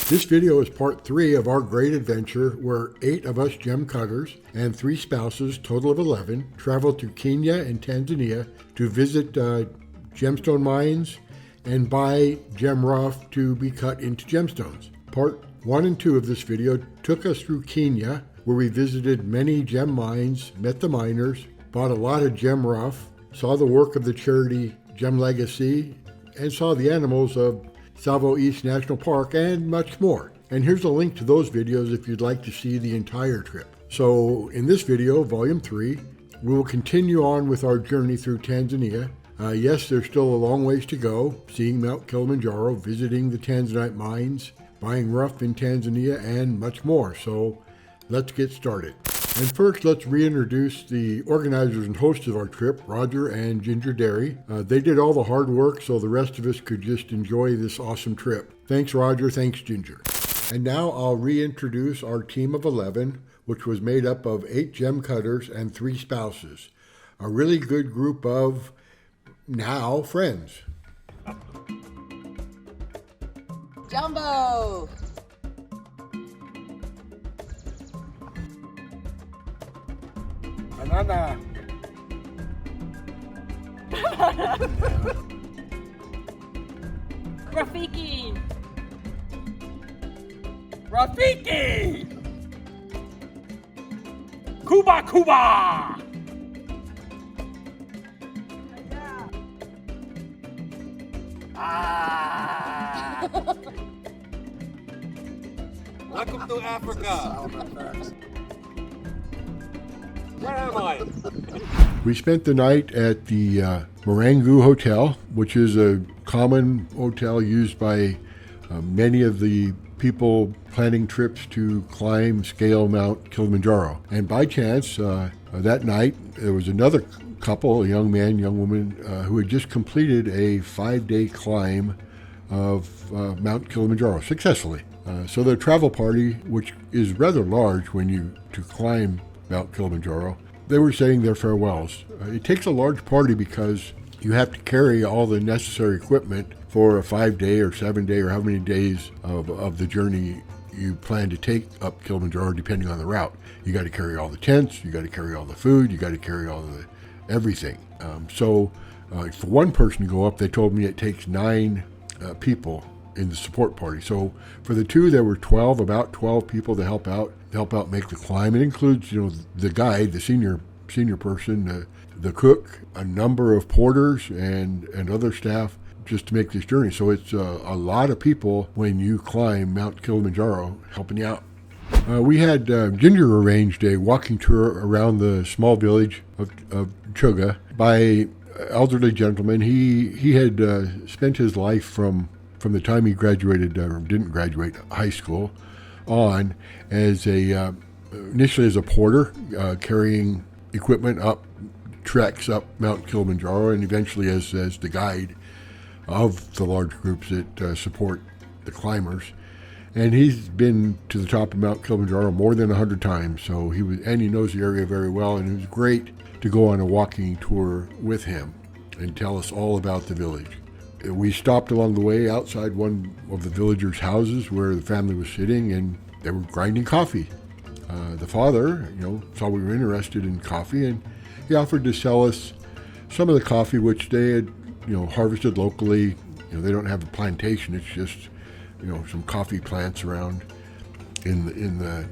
This video is part 3 of our great adventure where 8 of us gem cutters and 3 spouses, total of 11, traveled to Kenya and Tanzania to visit gemstone mines and buy gem rough to be cut into gemstones. Part 1 and 2 of this video took us through Kenya, where we visited many gem mines, met the miners, bought a lot of gem rough, saw the work of the charity Gem Legacy, and saw the animals of Tsavo East National Park, and much more. And here's a link to those videos if you'd like to see the entire trip. So in this video, volume 3, we will continue on with our journey through Tanzania. Yes, there's still a long ways to go, seeing Mount Kilimanjaro, visiting the Tanzanite mines, buying rough in Tanzania, and much more. So let's get started. And first, let's reintroduce the organizers and hosts of our trip, Roger and Ginger Derry. They did all the hard work so the rest of us could just enjoy this awesome trip. Thanks, Roger. Thanks, Ginger. And now I'll reintroduce our team of 11, which was made up of 8 gem cutters and 3 spouses. A really good group of, now, friends. Jumbo! Banana. Rafiki! Rafiki! Cuba, Cuba! Ah! Welcome to Africa. Where am I? We spent the night at the Marangu Hotel, which is a common hotel used by many of the people planning trips to climb, scale Mount Kilimanjaro. And by chance, that night, there was another couple, a young man, young woman, who had just completed a 5-day climb of Mount Kilimanjaro successfully. So the travel party, which is rather large to climb Mount Kilimanjaro, they were saying their farewells. It takes a large party because you have to carry all the necessary equipment for a 5-day or 7-day or how many days of the journey you plan to take up Kilimanjaro, depending on the route. You got to carry all the tents, you got to carry all the food, you got to carry all the everything. So for one person to go up, they told me it takes 9 people in the support party. So for the 2, there were about 12 people to help out make the climb. It includes, the guide, the senior person, the cook, a number of porters and other staff just to make this journey. So it's a lot of people when you climb Mount Kilimanjaro helping you out. We had Ginger arranged a walking tour around the small village of Chuga by an elderly gentleman. He had spent his life from the time he graduated or didn't graduate high school on as initially as a porter, carrying equipment treks up Mount Kilimanjaro, and eventually as the guide of the large groups that support the climbers. And he's been to the top of Mount Kilimanjaro more than 100 times, so he knows the area very well, and it was great to go on a walking tour with him and tell us all about the village. We stopped along the way outside one of the villagers' houses where the family was sitting, and they were grinding coffee. The father, saw we were interested in coffee, and he offered to sell us some of the coffee which they had, harvested locally. They don't have a plantation; it's just, some coffee plants around in the,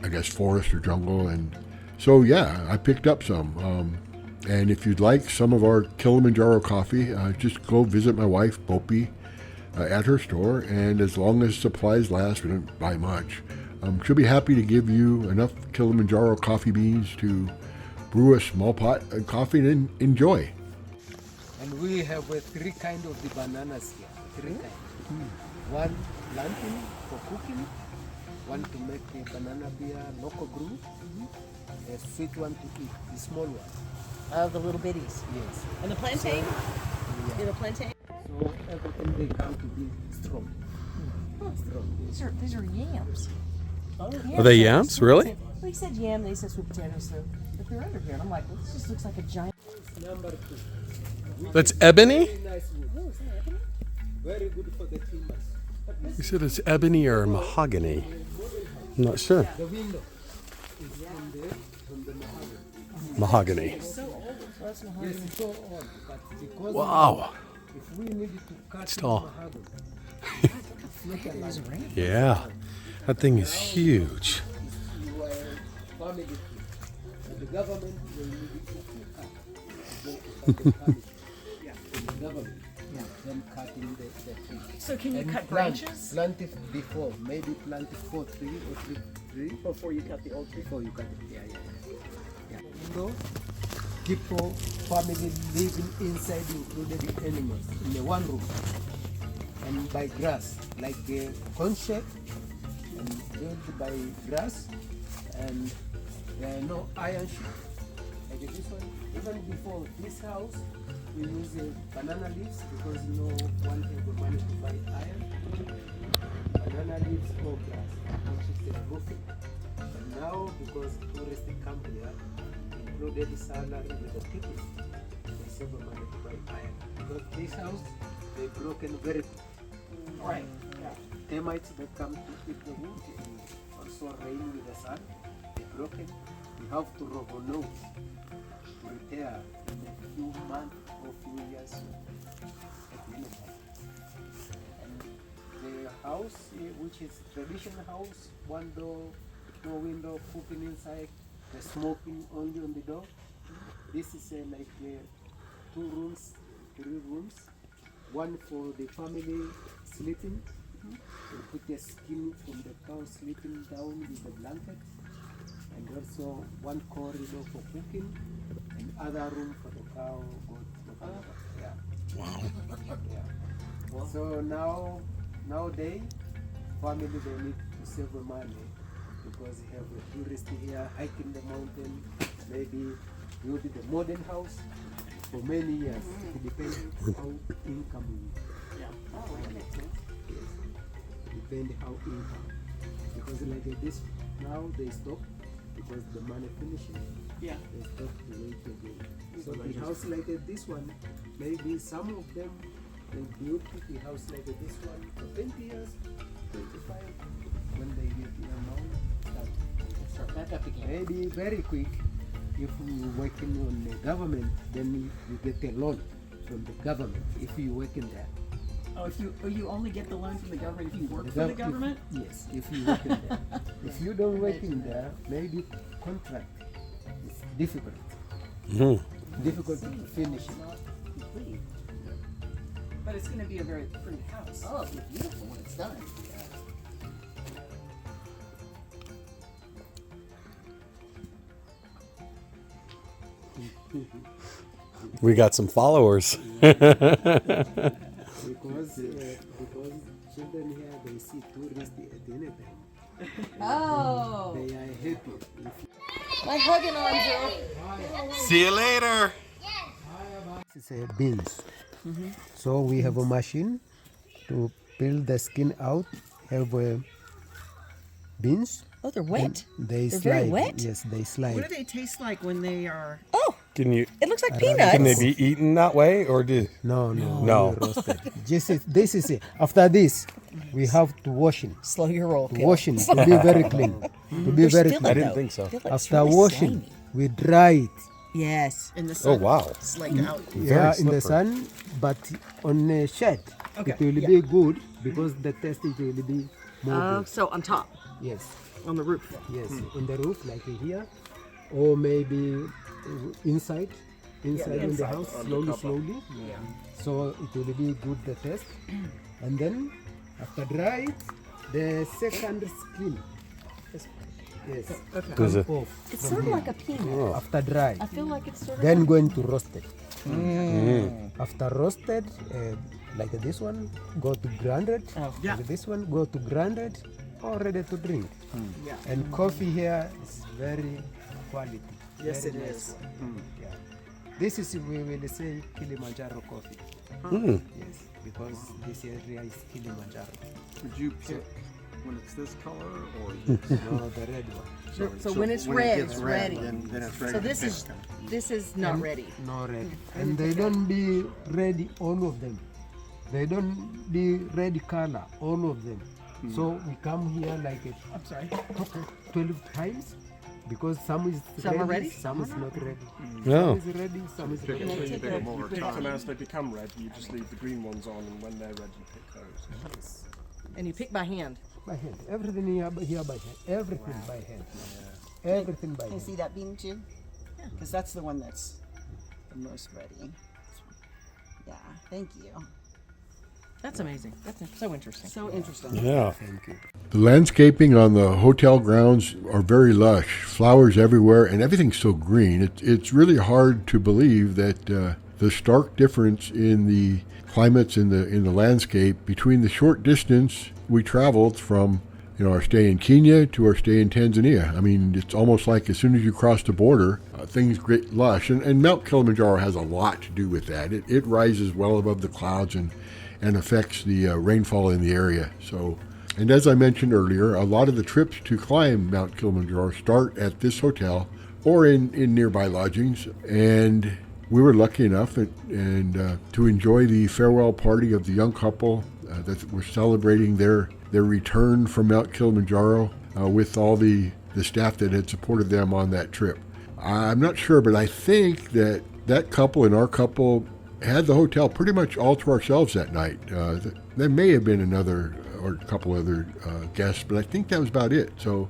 I guess, forest or jungle. And so, yeah, I picked up some. And if you'd like some of our Kilimanjaro coffee, just go visit my wife, Bopi, at her store. And as long as supplies last, we don't buy much. She'll be happy to give you enough Kilimanjaro coffee beans to brew a small pot of coffee and enjoy. And we have 3 kinds of the bananas here. 3 kinds. One plantain for cooking, Want to make a banana beer local brew, a sweet one to eat, the small one. Oh, the little bitties. Yes. And the plantain? Yeah. Little plantain? So everything they come to be strong. Strong. These are yams. Are they yams? Really? Well, he said yam, they said sweet potatoes, so. But they're under here, and I'm like, well, this just looks like a giant. Number 2. That's ebony? Very nice wood. Oh, is that ebony? Very good for the timbers. You said it's ebony or mahogany. I'm not sure. The window is from the mahogany. Mahogany. So old. Well, that's mahogany. Yes, it's so old, but because Wow. if we needed to cut It's the tall. mahogany, it's not a lot. Yeah. That thing is huge. You are a family tree. But the government will need it to cut. They cut the family. Yeah. The government. Yeah. Them cutting the tree. So can you And cut plant- branches? Plant it before, maybe plant it for 3 or 3 tree Before you cut the old tree? before you cut it. Yeah. Window, people, family living inside, included the animals, in the one room, and by grass, like a corn shed, and built by grass, and there are no iron sheet, like this one. Even before this house, we use banana leaves because no one has the money to buy iron. Banana leaves or grass, which is the roofing. But now, because tourists come here, included salary with the people, they save the money to buy iron. Because this house, they broken very quick. Right. Yeah. Termites that come to eat the wood, and also rain with the sun, they broken. You have to nose to repair in a few months or few years at the end of that. And the house, which is traditional house, one door, no window, cooking inside, the smoking only on the door. This is like 2 rooms, 3 rooms, one for the family sleeping. We put the skin from the cow sleeping down with the blanket, and also one corridor for cooking, and other room for the cow, goat, yeah. Wow. Yeah. So nowadays, family they need to save the money because they have a tourist here hiking the mountain, maybe build the modern house for many years. It depends how income we Yeah. Oh, that makes sense. depend how income. Because like this now they stop because the money finishing. Yeah. They stop to wait again. So the house like this one, maybe some of them they built the house like this one for 20 years, 25. When they get the amount, Start back up again. maybe very quick. If you working on the government, then you get a loan from the government. If you working there. Oh, if you only get the loan from the government if you work for the If- government? yes, if you working there. If you don't working there, maybe contract is difficult. Difficult to finish it. Complete. But it's going to be a very pretty house. Oh, it'll be beautiful when it's done. We got some followers. Because children here they see tourists at any time. Oh. They are happy. My hugging arms are. See you later. This is beans. So we have a machine to peel the skin out. Have beans. Oh, they're wet. They They're slide. very wet? Yes, they slide. What do they taste like when they are? Oh, Can you? it looks like Can they peanuts. be eaten that way, or do? No. No. Roasted. This is it. After this, we have to wash it. Slow your roll. To kid. wash it to be very clean. To be They're very still, clean. I didn't though. think so. Feel like it's After really washing, slimy. we dry it. Yes, in the Oh sun. wow. It's like out. Yeah, in the slippery. sun, but on a shed. Okay, It will yeah. be good because the taste it will be more good. So on top, Yes, on the roof. yes, in the roof like here, or maybe inside in the inside, house, on the slowly, cover. slowly. So it will be good the taste, and then after dry it, the second skin. Yes, Okay. Does it? off It's from sort of here. like a peanut. After dry. I feel like it's sort of. Then going to roast it. Mm. After roasted, like this one, go to grounded. Oh, yeah. Like this one, go to grounded, all ready to drink. Yeah. And coffee here is very quality. Yes, very it nice is. one. Yeah. This is, we will say, Kilimanjaro coffee. Yes, because this area is Kilimanjaro. Would you pick when it's this color or No, the red one. So when it's red, gets it's red, ready. then it's ready So to this is not ready. No red. And they don't be ready, all of them. They don't be red color, all of them. So we come here like I'm sorry. 12 times because some is Some are ready? some is not ready. No. Some is ready, some is not pick ready. them over Pick time? them as they become red. You just leave the green ones on, and when they're red, you pick those. And you pick by hand. By hand. Everything here by hand. Everything by hand. Everything by Can you hand. see that bean too? Because that's the one that's the most ready. Yeah, thank you. That's amazing. That's so interesting. So interesting. Yeah. Thank you. The landscaping on the hotel grounds are very lush, flowers everywhere, and everything's so green. It's really hard to believe that the stark difference in the climates in the landscape between the short distance we traveled from our stay in Kenya to our stay in Tanzania. I mean, it's almost like as soon as you cross the border, things get lush. And Mount Kilimanjaro has a lot to do with that. It rises well above the clouds and affects the rainfall in the area. So, and as I mentioned earlier, a lot of the trips to climb Mount Kilimanjaro start at this hotel or in nearby lodgings. And we were lucky enough and to enjoy the farewell party of the young couple that were celebrating their return from Mount Kilimanjaro with all the staff that had supported them on that trip. I'm not sure, but I think that couple and our couple had the hotel pretty much all to ourselves that night. There may have been another or a couple other guests, but I think that was about it. So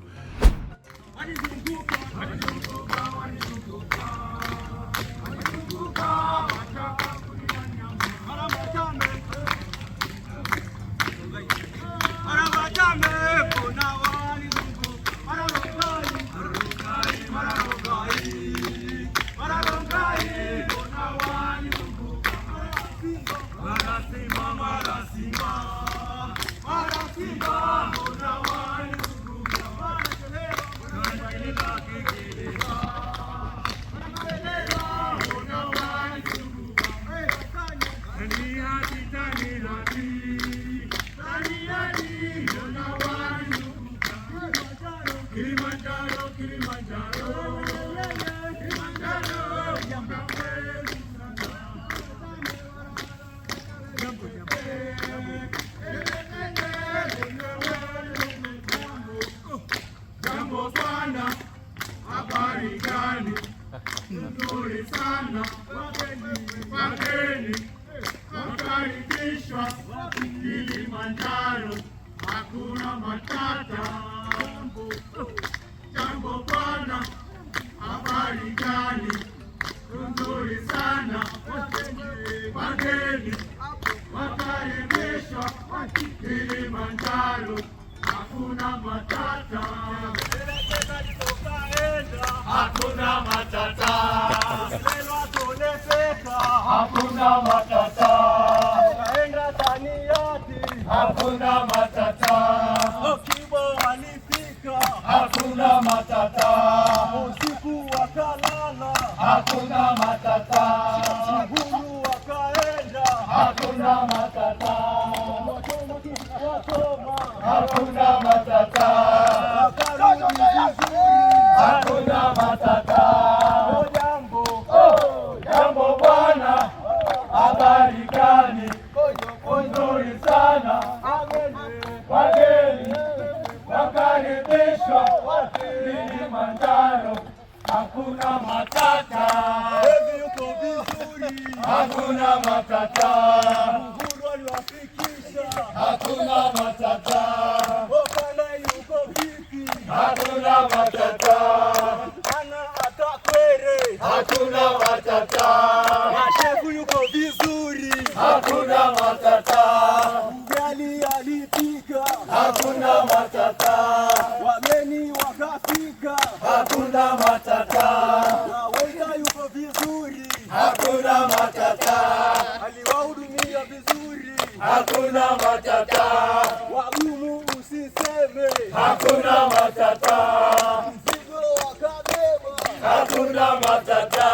hakuna matata, mzigo wakabeba, hakuna matata,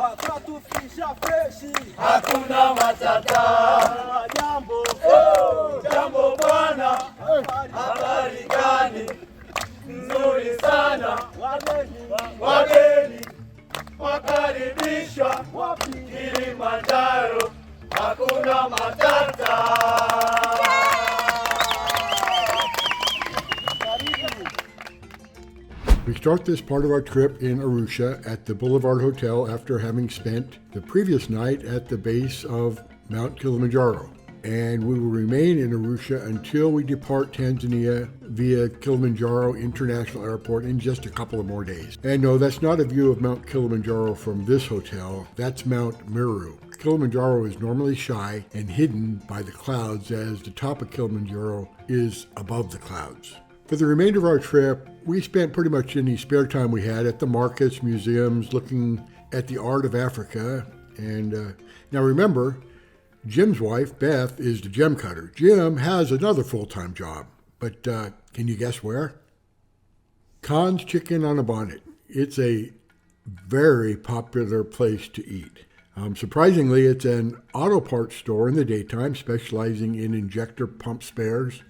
wakatufisha freshi, hakuna matata, jambo jambo bwana, habari gani? Nzuri sana, wageni wakaribishwa Kilimanjaro, hakuna matata. We start this part of our trip in Arusha at the Boulevard Hotel after having spent the previous night at the base of Mount Kilimanjaro. And we will remain in Arusha until we depart Tanzania via Kilimanjaro International Airport in just a couple of more days. And no, that's not a view of Mount Kilimanjaro from this hotel. That's Mount Meru. Kilimanjaro is normally shy and hidden by the clouds, as the top of Kilimanjaro is above the clouds. For the remainder of our trip, we spent pretty much any spare time we had at the markets, museums, looking at the art of Africa. And now remember, Jim's wife, Beth, is the gem cutter. Jim has another full-time job, but can you guess where? Khan's Chicken on a Bonnet. It's a very popular place to eat. Surprisingly, it's an auto parts store in the daytime, specializing in injector pump spares.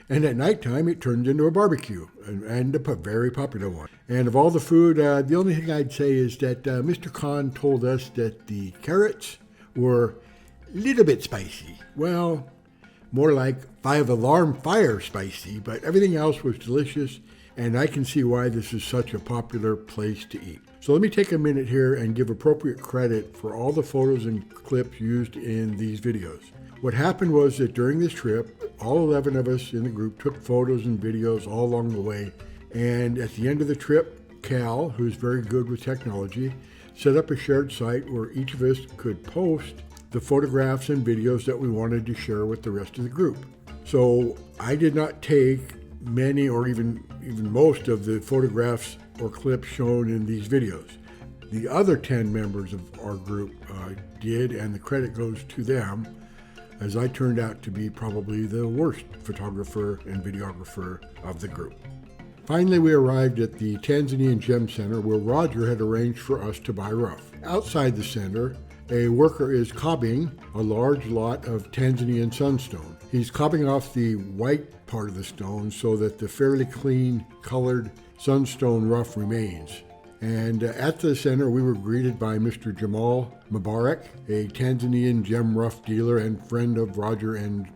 And at nighttime, it turns into a barbecue, and a very popular one. And of all the food, the only thing I'd say is that Mr. Khan told us that the carrots were a little bit spicy. Well, more like 5-alarm fire spicy, but everything else was delicious, and I can see why this is such a popular place to eat. So let me take a minute here and give appropriate credit for all the photos and clips used in these videos. What happened was that during this trip, all 11 of us in the group took photos and videos all along the way, and at the end of the trip, Cal, who's very good with technology, set up a shared site where each of us could post the photographs and videos that we wanted to share with the rest of the group. So I did not take many or even most of the photographs or clips shown in these videos. The other 10 members of our group did, and the credit goes to them, as I turned out to be probably the worst photographer and videographer of the group. Finally, we arrived at the Tanzanian Gem Center, where Roger had arranged for us to buy rough. Outside the center, a worker is cobbing a large lot of Tanzanian sunstone. He's cobbing off the white part of the stone so that the fairly clean colored sunstone rough remains. And at the center, we were greeted by Mr. Jamal Mubarak, a Tanzanian gem rough dealer and friend of Roger and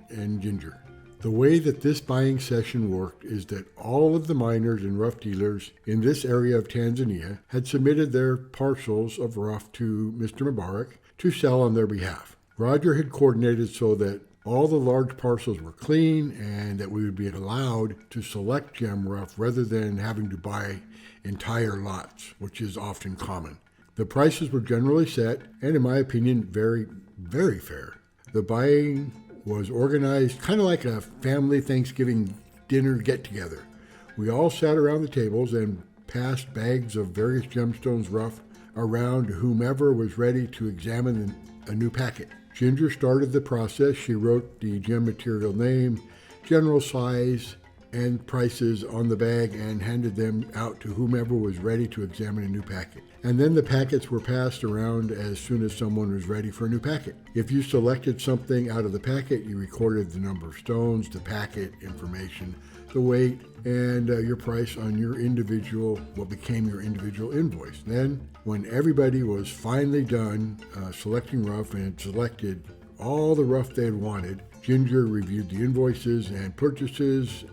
Ginger. The way that this buying session worked is that all of the miners and rough dealers in this area of Tanzania had submitted their parcels of rough to Mr. Mubarak to sell on their behalf. Roger had coordinated so that all the large parcels were clean and that we would be allowed to select gem rough rather than having to buy entire lots, which is often common. The prices were generally set and, in my opinion, very, very fair. The buying was organized kind of like a family Thanksgiving dinner get-together. We all sat around the tables and passed bags of various gemstones rough around to whomever was ready to examine a new packet. Ginger started the process. She wrote the gem material name, general size, and prices on the bag and handed them out to whomever was ready to examine a new packet. And then the packets were passed around as soon as someone was ready for a new packet. If you selected something out of the packet, you recorded the number of stones, the packet information, the weight, and your price on your individual, what became your individual invoice. Then, when everybody was finally done selecting rough and had selected all the rough they had wanted, Ginger reviewed the invoices and purchases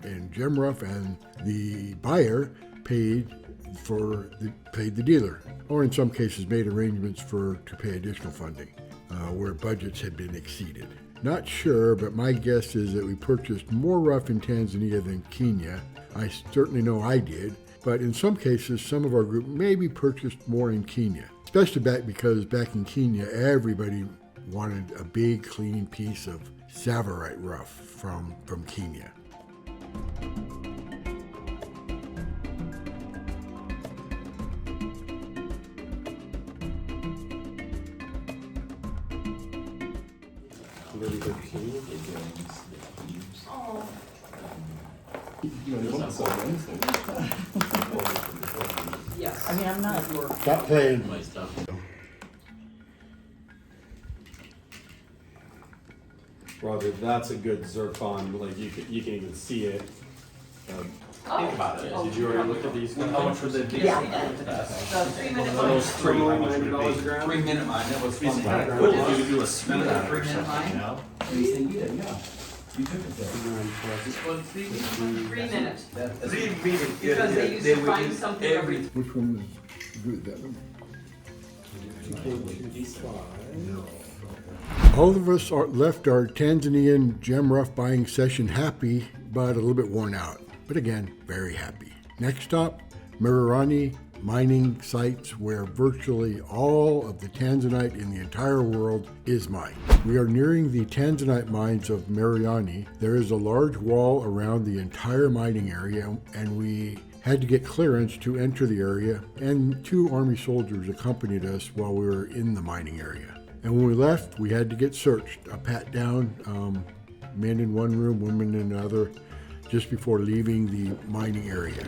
and gem rough, and the buyer paid the dealer, or in some cases made arrangements to pay additional funding where budgets had been exceeded. Not sure, but my guess is that we purchased more rough in Tanzania than Kenya. I certainly know I did, but in some cases, some of our group maybe purchased more in Kenya, especially because back in Kenya, everybody wanted a big, clean piece of Savarite rough from Kenya. Yes. I mean, I'm not. Stop playing. Roger, that's a good zircon. Like you can even see it. Think about it. Did you already look at these? How much would they be? Yeah. The 3 minute Those one. three, how much would it be? 3 minute mine, that was fun. Kind of What cool. did you do, a spin Remember that that 3 3 minute minute mine? line? You think you did, yeah. You took it there. This one, 3 minutes. 3 minutes. Because they used to find something every. Which one was good? That one? All of us left our Tanzanian gem rough buying session happy, but a little bit worn out. But again, very happy. Next stop, Mererani mining sites where virtually all of the Tanzanite in the entire world is mined. We are nearing the Tanzanite mines of Mererani. There is a large wall around the entire mining area, and we had to get clearance to enter the area, and 2 army soldiers accompanied us while we were in the mining area. And when we left, we had to get searched, a pat down, men in one room, women in another, just before leaving the mining area.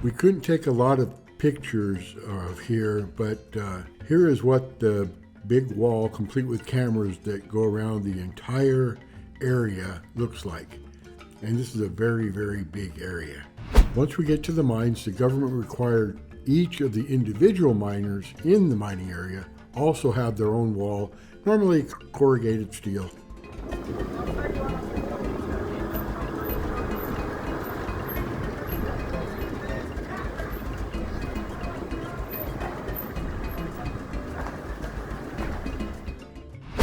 We couldn't take a lot of pictures of here, but here is what the big wall, complete with cameras that go around the entire area, looks like. And this is a very, very big area. Once we get to the mines, the government required each of the individual miners in the mining area also have their own wall, normally corrugated steel.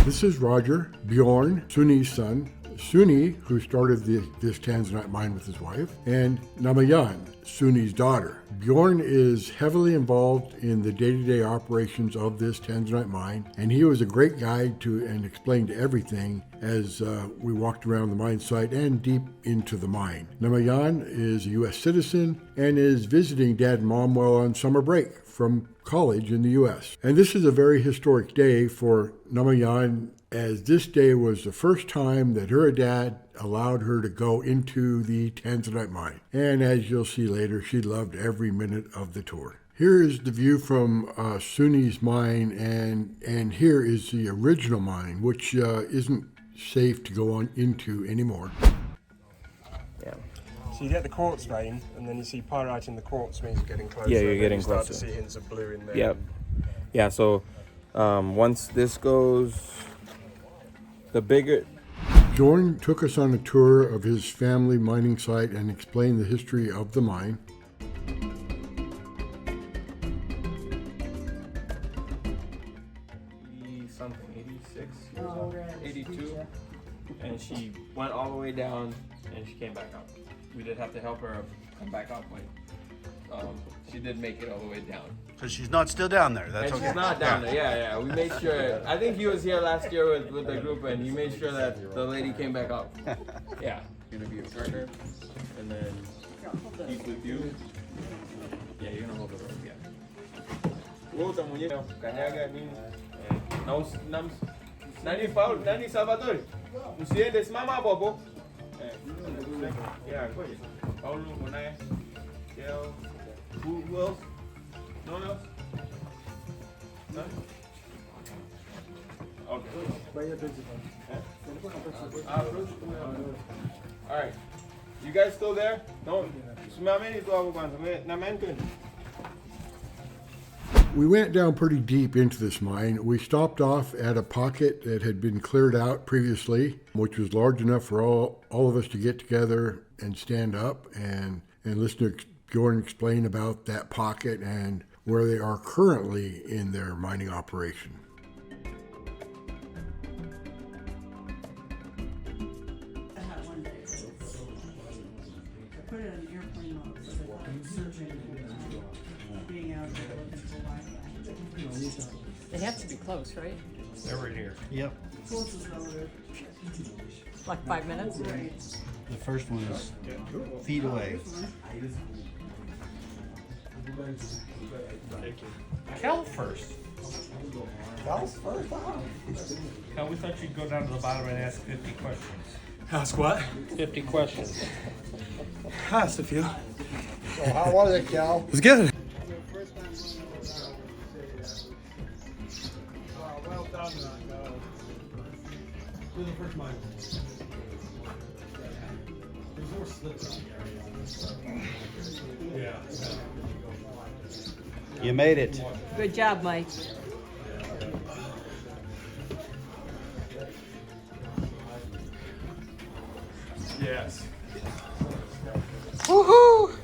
This is Roger, Bjorn, Suni's son, Suni, who started this Tanzanite mine with his wife, and Namayan, Suni's daughter. Bjorn is heavily involved in the day-to-day operations of this Tanzanite mine, and he was a great guide to and explained everything as we walked around the mine site and deep into the mine. Namayan is a U.S. citizen and is visiting Dad and Mom while on summer break from college in the U.S. And this is a very historic day for Namayan, as this day was the first time that her dad allowed her to go into the Tanzanite mine. And as you'll see later, she loved every minute of the tour. Here is the view from Suni's mine, and here is the original mine, which isn't safe to go on into anymore. So you get the quartz vein, and then you see pyrite in the quartz means you're getting closer. Yeah, you're and then getting you start closer. to see hints of blue in there. Yep. Yeah, so once this goes, the bigger... Bjorn took us on a tour of his family mining site and explained the history of the mine. Something, 86 years old, 82, and she went all the way down, and she came back up. We did have to help her come back up, but she did make it all the way down. So she's not still down there. That's And okay. she's not down there. Yeah. We made sure. I think he was here last year with the group, and he made sure that the lady came back up. Yeah. Gonna be a partner, and then he's with you. Yeah, you're gonna hold the rope. Yeah. Wewe utamwonyesha kanyaga nini? Nani Paul, nani Salvatore? Msiende, simama hapo hapo. Yeah, ngoja. Paulo uko naye. Who else? No one else? None? Okay. Alright. You guys still there? No. We went down pretty deep into this mine. We stopped off at a pocket that had been cleared out previously, which was large enough for all of us to get together and stand up and listen to Jordan explain about that pocket and where they are currently in their mining operation. Put it on airplane mode so that I'm searching, being out there looking for Wi-Fi. They have to be close, right? They're right here. Yep. Closest relative. Like 5 minutes? The first one is feet away. Cal first. Cal's first, wow. Cal, we thought you'd go down to the bottom and ask 50 questions. Ask what? 50 questions. Asked a few. So how was it, Cal? It's good. Well done, You're the first mine. There's more slips on the area. Yeah. You made it. Good job, Mike. Yes. Woohoo!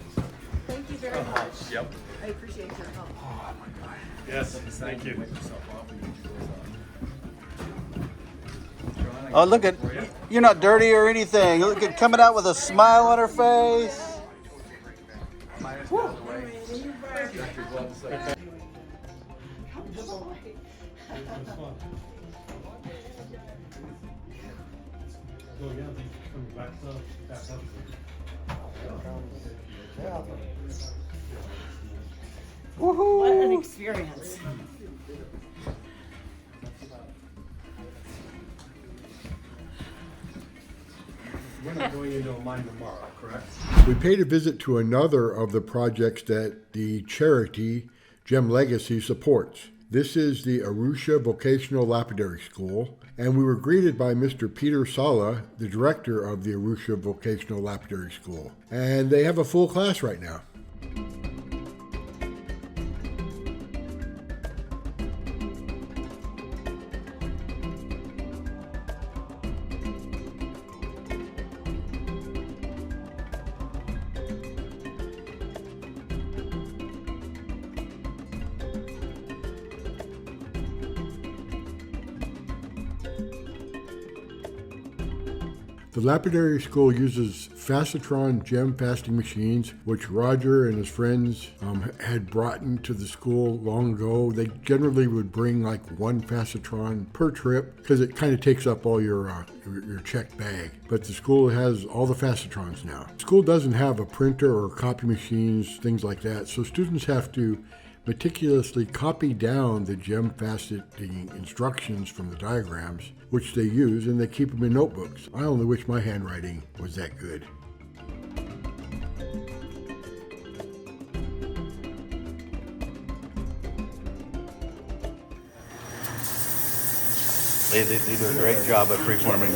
Thank you very much. Yep. I appreciate your help. Yes. Thank you. Oh, look at, you're not dirty or anything. Look at coming out with a smile on her face. What an experience. We're not going into a mine tomorrow, correct? We paid a visit to another of the projects that the charity Gem Legacy supports. This is the Arusha Vocational Lapidary School, and we were greeted by Mr. Peter Sala, the director of the Arusha Vocational Lapidary School. And they have a full class right now. The Lapidary School uses Facetron gem fasting machines, which Roger and his friends had brought into the school long ago. They generally would bring like one Facetron per trip because it kind of takes up all your checked bag. But the school has all the Facetrons now. The school doesn't have a printer or copy machines, things like that, so students have to meticulously copy down the gem faceting instructions from the diagrams, which they use, and they keep them in notebooks. I only wish my handwriting was that good. They do a great job at preforming.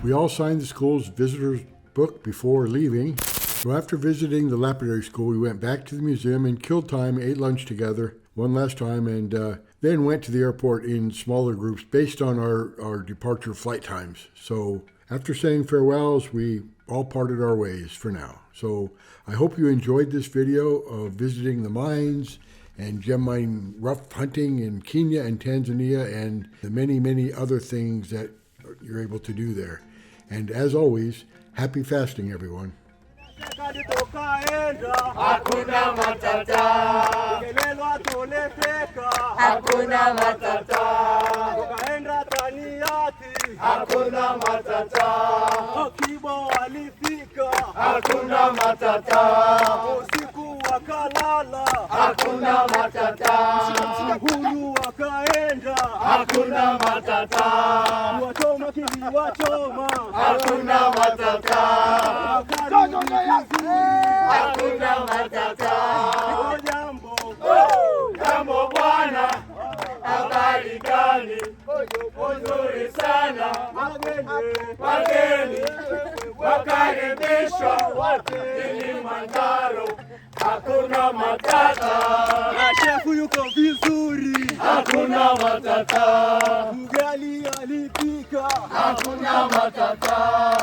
We all signed the school's visitor's book before leaving. So after visiting the Lapidary School, we went back to the museum and killed time, ate lunch together one last time, and then went to the airport in smaller groups based on our departure flight times. So after saying farewells, we all parted our ways for now. So I hope you enjoyed this video of visiting the mines and gem mine rough hunting in Kenya and Tanzania and the many, many other things that you're able to do there. And as always, happy fasting, everyone. Hakuna matata. Ukelelwa tulefeka. Hakuna matata. Ukaenda Taniati. Hakuna matata. Okibo walifika. Hakuna matata. Usiku waka wakalala, hakuna matata. Huru wakaenda, hakuna matata. Wachoma kiliwachoma, hakuna matata. Hakuna matata. Jambo bwana, habari gani? Nzuri sana. Wageni wakaribishwa Kilimanjaro, hakuna matata. Shefu yuko vizuri, hakuna matata. Ugali alipika, hakuna matata.